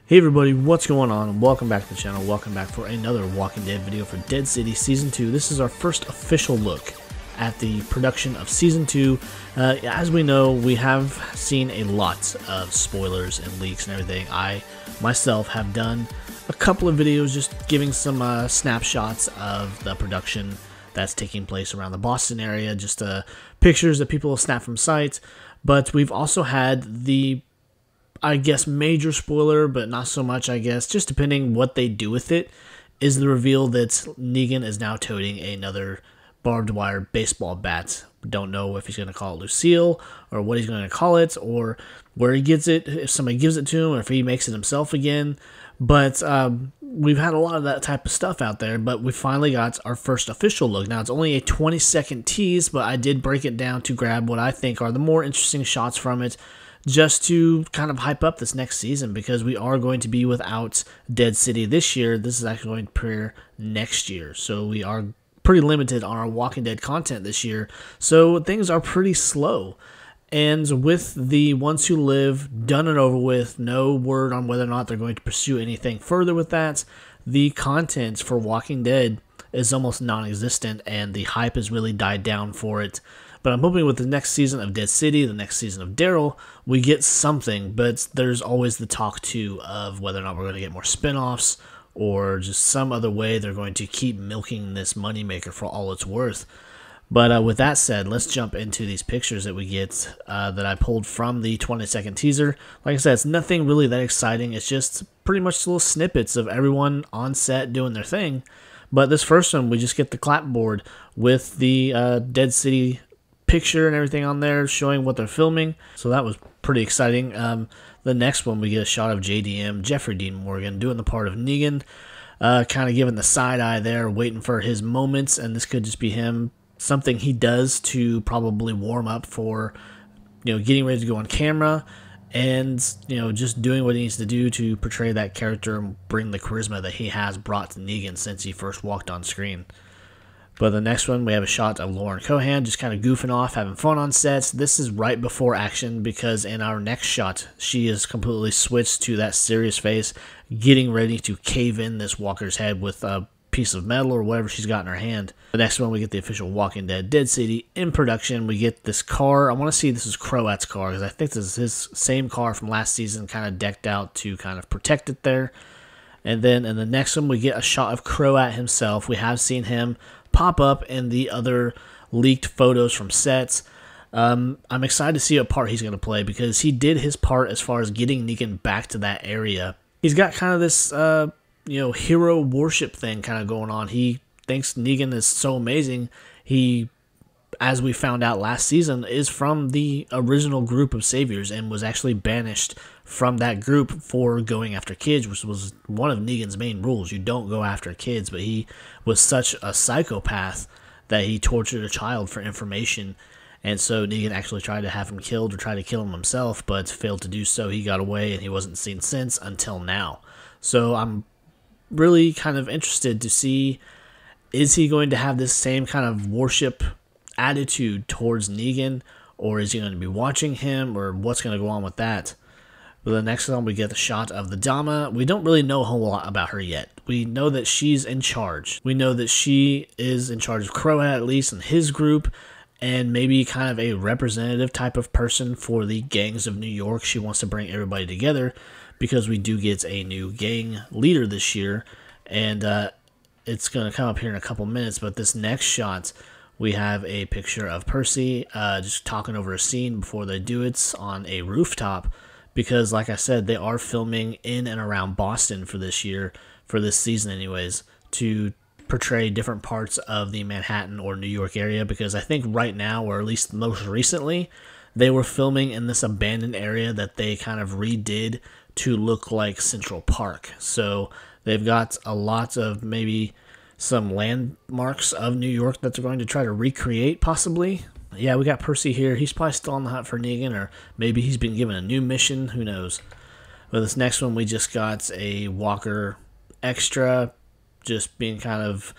Hey everybody, what's going on? Welcome back to the channel. Welcome back for another Walking Dead video for Dead City Season 2. This is our first official look at the production of Season 2. As we know, we have seen a lot of spoilers and leaks and everything. I, myself, have done a couple of videos just giving some snapshots of the production that's taking place around the Boston area, just pictures that people have snapped from sight. But we've also had the major spoiler, but not so much, just depending what they do with it, is the reveal that Negan is now toting another barbed wire baseball bat. Don't know if he's going to call it Lucille, or what he's going to call it, or where he gets it, if somebody gives it to him, or if he makes it himself again. But we've had a lot of that type of stuff out there, but we finally got our first official look. Now, it's only a 20-second tease, but I did break it down to grab what I think are the more interesting shots from it, just to kind of hype up this next season, because we are going to be without Dead City this year. This is actually going to premiere next year, so we are pretty limited on our Walking Dead content this year, so things are pretty slow. And with the Ones Who Live done and over with, no word on whether or not they're going to pursue anything further with that, the content for Walking Dead is almost non-existent, and the hype has really died down for it. But I'm hoping with the next season of Dead City, the next season of Daryl, we get something. But there's always the talk, too, of whether or not we're going to get more spinoffs or just some other way they're going to keep milking this moneymaker for all it's worth. But with that said, let's jump into these pictures that we get that I pulled from the 20-second teaser. Like I said, it's nothing really that exciting. It's just pretty much little snippets of everyone on set doing their thing. But this first one, we just get the clapboard with the Dead City picture and everything on there showing what they're filming, so that was pretty exciting. The next one, we get a shot of JDM, Jeffrey Dean Morgan, doing the part of Negan, kind of giving the side eye there, waiting for his moments, and this could just be him, something he does to probably warm up for, getting ready to go on camera, and, just doing what he needs to do to portray that character and bring the charisma that he has brought to Negan since he first walked on screen. But the next one, we have a shot of Lauren Cohan just kind of goofing off, having fun on sets. This is right before action, because in our next shot, she is completely switched to that serious face, getting ready to cave in this walker's head with a piece of metal or whatever she's got in her hand. The next one, we get the official Walking Dead Dead City in production. We get this car. I want to see this is Croat's car, because I think this is his same car from last season, kind of decked out to kind of protect it there. And then in the next one, we get a shot of Croat himself. We have seen him pop up in the other leaked photos from sets. I'm excited to see what part he's going to play, because he did his part as far as getting Negan back to that area. He's got kind of this, hero worship thing kind of going on. He thinks Negan is so amazing. He, as we found out last season, is from the original group of saviors and was actually banished from that group for going after kids, which was one of Negan's main rules. You don't go after kids, but he was such a psychopath that he tortured a child for information, and so Negan actually tried to have him killed or try to kill him himself, but failed to do so. He got away, and he wasn't seen since until now. So I'm really kind of interested to see, is he going to have this same kind of worship attitude towards Negan, or is he going to be watching him, or what's going to go on with that? But the next one, we get the shot of the Dama. We don't really know a whole lot about her yet. We know that she's in charge. We know that she is in charge of Croat, at least in his group, and maybe kind of a representative type of person for the gangs of New York. She wants to bring everybody together, because we do get a new gang leader this year, and it's going to come up here in a couple minutes. But this next shot, we have a picture of Percy just talking over a scene before they do it on a rooftop, because like I said, they are filming in and around Boston for this year, for this season anyways, to portray different parts of the Manhattan or New York area, because I think right now, or at least most recently, they were filming in this abandoned area that they kind of redid to look like Central Park. So they've got a lot of maybe some landmarks of New York that they're going to try to recreate, possibly. Yeah, we got Percy here. He's probably still on the hunt for Negan, or maybe he's been given a new mission. Who knows? But this next one, we just got a Walker extra, just being kind of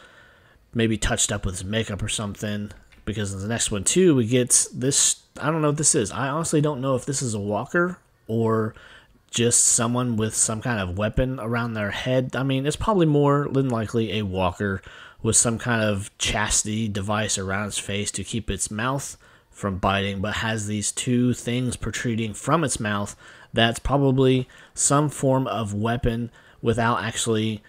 maybe touched up with his makeup or something. Because in the next one, too, we get this. I don't know what this is. I honestly don't know if this is a Walker or just someone with some kind of weapon around their head. I mean, it's probably more than likely a walker with some kind of chastity device around its face to keep its mouth from biting, but has these two things protruding from its mouth. That's probably some form of weapon without actually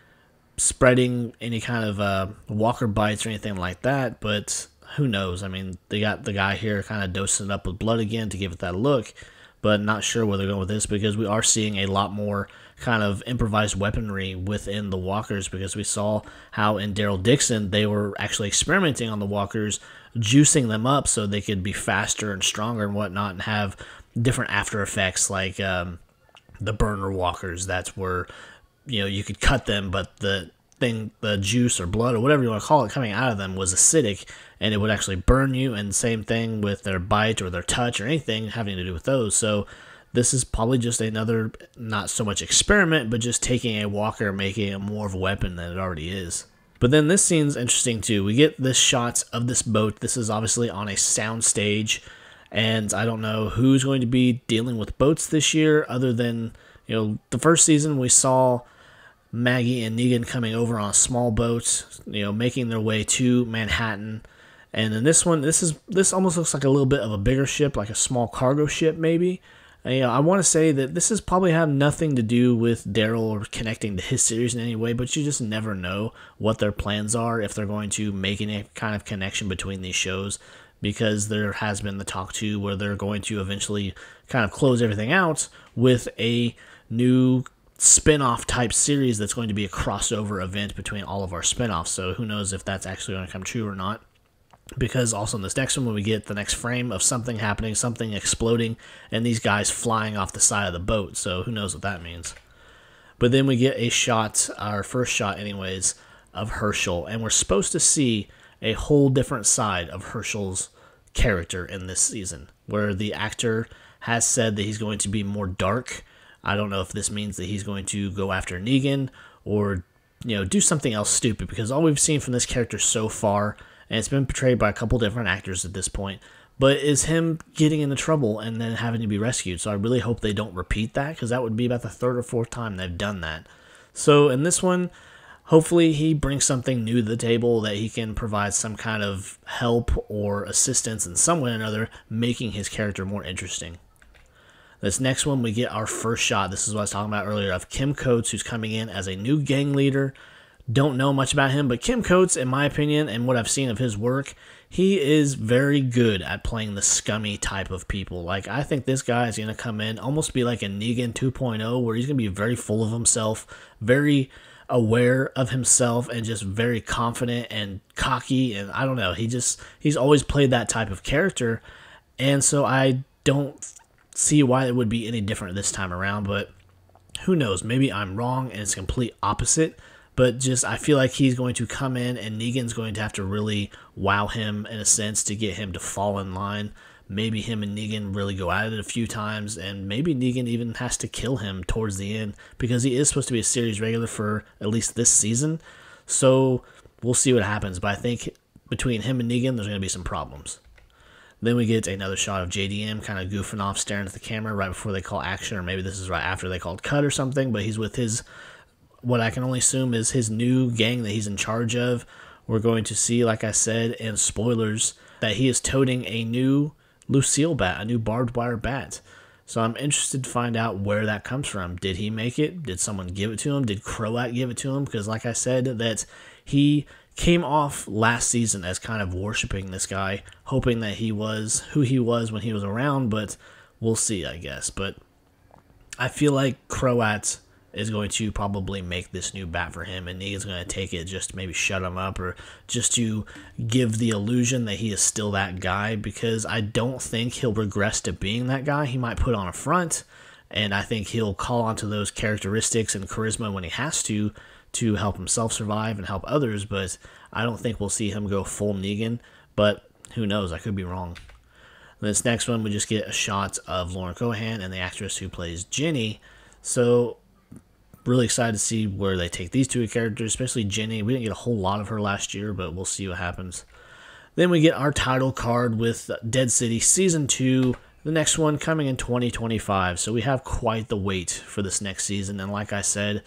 spreading any kind of walker bites or anything like that, but who knows? I mean, they got the guy here kind of dosing it up with blood again to give it that look, but not sure where they're going with this, because we are seeing a lot more kind of improvised weaponry within the walkers, because we saw how in Daryl Dixon they were actually experimenting on the walkers, juicing them up so they could be faster and stronger and whatnot, and have different after effects like the burner walkers. That's where, you know, you could cut them, but the juice or blood or whatever you want to call it coming out of them was acidic, and it would actually burn you. And same thing with their bite or their touch or anything having to do with those. So this is probably just another, not so much experiment, but just taking a walker and making it more of a weapon than it already is. But then this scene's interesting too. We get this shot of this boat. This is obviously on a sound stage, and I don't know who's going to be dealing with boats this year, other than, you know, the first season we saw Maggie and Negan coming over on a small boat, you know, making their way to Manhattan. And in this one, this almost looks like a little bit of a bigger ship, like a small cargo ship maybe. And, you know, I want to say that this is probably have nothing to do with Daryl or connecting to his series in any way, but you just never know what their plans are, if they're going to make any kind of connection between these shows, because there has been the talk too where they're going to eventually kind of close everything out with a new spin-off type series that's going to be a crossover event between all of our spin-offs. So who knows if that's actually going to come true or not, because also in this next one, when we get the next frame of something happening, something exploding, and these guys flying off the side of the boat, so who knows what that means. But then we get a shot, our first shot anyways, of Herschel, and we're supposed to see a whole different side of Herschel's character in this season, where the actor has said that he's going to be more dark. I don't know if this means that he's going to go after Negan or, you know, do something else stupid, because all we've seen from this character so far, and it's been portrayed by a couple different actors at this point, but is him getting into trouble and then having to be rescued. So I really hope they don't repeat that, because that would be about the third or fourth time they've done that. So in this one, hopefully he brings something new to the table, that he can provide some kind of help or assistance in some way or another, making his character more interesting. This next one, we get our first shot. This is what I was talking about earlier, of Kim Coates, who's coming in as a new gang leader. Don't know much about him, but Kim Coates, in my opinion, and what I've seen of his work, he is very good at playing the scummy type of people. Like, I think this guy is going to come in, almost be like a Negan 2.0, where he's going to be very full of himself, very aware of himself, and just very confident and cocky, and I don't know, he's always played that type of character, and so I don't see why it would be any different this time around. But who knows, maybe I'm wrong and it's complete opposite. But just, I feel like he's going to come in and Negan's going to have to really wow him in a sense to get him to fall in line. Maybe him and Negan really go at it a few times, and maybe Negan even has to kill him towards the end, because he is supposed to be a series regular for at least this season. So we'll see what happens, but I think between him and Negan, there's going to be some problems. Then we get another shot of JDM kind of goofing off, staring at the camera right before they call action, or maybe this is right after they called cut or something, but he's with his, what I can only assume is his new gang that he's in charge of. We're going to see, like I said, in spoilers, that he is toting a new Lucille bat, a new barbed wire bat. So I'm interested to find out where that comes from. Did he make it? Did someone give it to him? Did Croat give it to him? Because like I said, that he came off last season as kind of worshiping this guy, hoping that he was who he was when he was around, but we'll see, I guess. But I feel like Croat is going to probably make this new bat for him, and Negan's going to take it just to maybe shut him up, or just to give the illusion that he is still that guy, because I don't think he'll regress to being that guy. He might put on a front, and I think he'll call onto those characteristics and charisma when he has to help himself survive and help others, but I don't think we'll see him go full Negan, but who knows, I could be wrong. This next one, we just get a shot of Lauren Cohan and the actress who plays Jenny, so really excited to see where they take these two characters, especially Jenny. We didn't get a whole lot of her last year, but we'll see what happens. Then we get our title card with Dead City Season 2, The next one coming in 2025, so we have quite the wait for this next season, and like I said,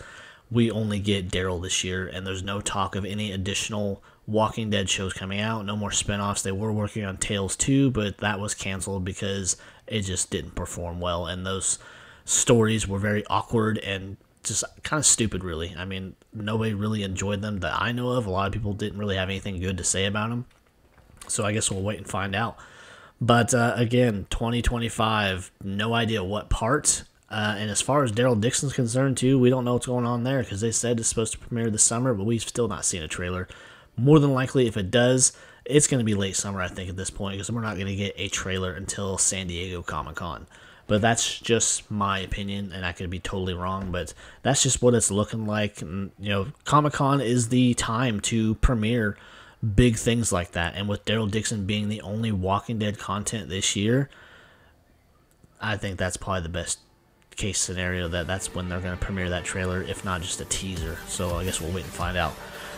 we only get Daryl this year, and there's no talk of any additional Walking Dead shows coming out, no more spinoffs. They were working on Tales 2, but that was canceled because it just didn't perform well, and those stories were very awkward and just kind of stupid, really. I mean, nobody really enjoyed them that I know of. A lot of people didn't really have anything good to say about them, so I guess we'll wait and find out. But again, 2025, no idea what part. And as far as Daryl Dixon's concerned, too, we don't know what's going on there because they said it's supposed to premiere this summer, but we've still not seen a trailer. More than likely, if it does, it's going to be late summer, I think, at this point, because we're not going to get a trailer until San Diego Comic-Con. But that's just my opinion, and I could be totally wrong, but that's just what it's looking like. And, you know, Comic-Con is the time to premiere big things like that, and with Daryl Dixon being the only Walking Dead content this year, I think that's probably the best case scenario, that's when they're going to premiere that trailer, if not just a teaser. So I guess we'll wait and find out.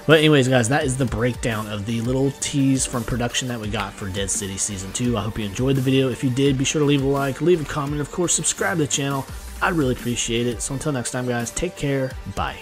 But anyways, guys, that is the breakdown of the little tease from production that we got for Dead City Season 2. I hope you enjoyed the video. If you did, be sure to leave a like, leave a comment, of course, subscribe to the channel. I'd really appreciate it. So until next time, guys, take care. Bye.